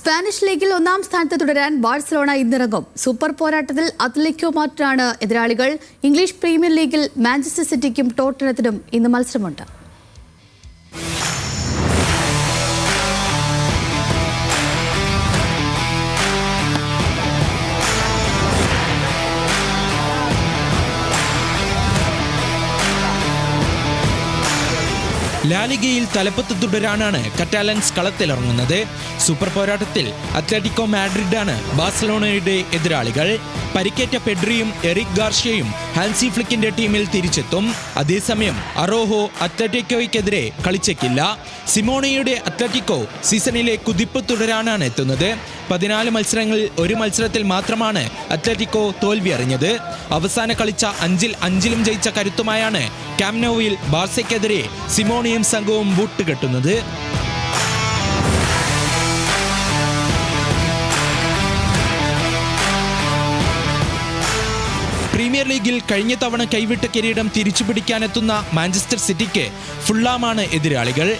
Spanish ലീഗിൽ ഒന്നാം സ്ഥാനത്ത് തുടരാൻ ബാഴ്സലോണ ഇന്നിറങ്ങും. സൂപ്പർ പോരാട്ടത്തിൽ അത്ലറ്റിക്കോ മാഡ്രിഡാണ് എതിരാളികൾ. ഇംഗ്ലീഷ് പ്രീമിയർ ലീഗിൽ മാഞ്ചസ്റ്റർ സിറ്റിക്കും ടോട്ടനത്തിനും ഇന്ന് മത്സരമുണ്ട്. ലാലിഗയിൽ തലപ്പത്ത് തുടരാനാണ് കറ്റാലൻസ് കളത്തിലിറങ്ങുന്നത്. സൂപ്പർ പോരാട്ടത്തിൽ അത്ലറ്റിക്കോ മാഡ്രിഡാണ് ബാഴ്സലോണയുടെ എതിരാളികൾ. പരിക്കേറ്റ പെഡ്രിയും എറിക് ഗാർഷ്യയും ഹാൻസി ഫ്ലിക്കിന്റെ ടീമിൽ തിരിച്ചെത്തും. അതേസമയം അറോഹോ അത്ലറ്റിക്കോയ്ക്കെതിരെ കളിച്ചേക്കില്ല. സിമോണയുടെ അത്ലറ്റിക്കോ സീസണിലെ കുതിപ്പ് തുടരാനാണ് എത്തുന്നത്. 14 മത്സരങ്ങളിൽ ഒരു മത്സരത്തിൽ മാത്രമാണ് അത്ലറ്റിക്കോ തോൽവി അറിഞ്ഞത്. അവസാന കളിച്ച 5-ലും ജയിച്ച കരുത്തുമായാണ് കാമ്പ് നൗവിൽ ബാർസയ്ക്കെതിരെ സിമോണിയും സംഘവും ബൂട്ടുകെട്ടുന്നത്. പ്രീമിയർ ലീഗിൽ കഴിഞ്ഞ തവണ കൈവിട്ട കിരീടം തിരിച്ചുപിടിക്കാനെത്തുന്ന മാഞ്ചസ്റ്റർ സിറ്റിക്ക് ഫുള്ളാമാണ് എതിരാളികൾ.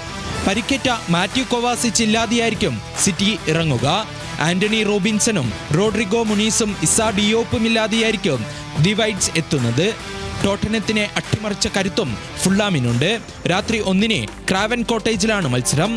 പരിക്കേറ്റ മാത്യു കൊവാസിച്ച് ഇല്ലാതെയായിരിക്കും സിറ്റി ഇറങ്ങുക. Antony റോബിൻസണും Rodrigo മുനീസും Isha ഡിയോപ്പും ഇല്ലാതെയായിരിക്കും the whites എത്തുന്നത്. ടോട്ടനത്തിനെ അട്ടിമറിച്ച കരുത്തും ഫുള്ളാമിനുണ്ട്. രാത്രി 1-ന് ക്രാവൻ കോട്ടേജിലാണ് മത്സരം.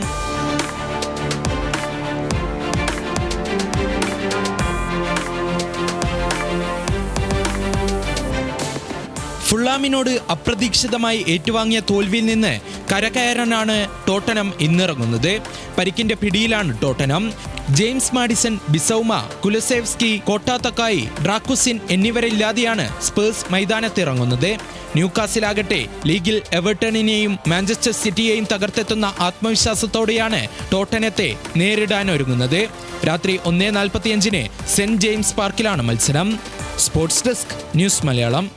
ഫുള്ളാമിനോട് അപ്രതീക്ഷിതമായി ഏറ്റുവാങ്ങിയ തോൽവിയിൽ നിന്ന് കരകയറാനാണ് ടോട്ടനം ഇന്നിറങ്ങുന്നത്. പരിക്കിന്റെ പിടിയിലാണ് Tottenham. James Maddison, Bissouma, Kulusevski, കോട്ടാത്തക്കായി, ഡ്രാക്കുസിൻ എന്നിവരില്ലാതെയാണ് സ്പേഴ്സ് മൈതാനത്തിറങ്ങുന്നത്. ന്യൂകാസിലാകട്ടെ ലീഗിൽ എവർട്ടണിനെയും മാഞ്ചസ്റ്റർ സിറ്റിയെയും തകർത്തെത്തുന്ന ആത്മവിശ്വാസത്തോടെയാണ് ടോട്ടനത്തെ നേരിടാനൊരുങ്ങുന്നത്. രാത്രി 1:45-ന് സെന്റ് ജെയിംസ് പാർക്കിലാണ് മത്സരം. Sports desk, news Malayalam.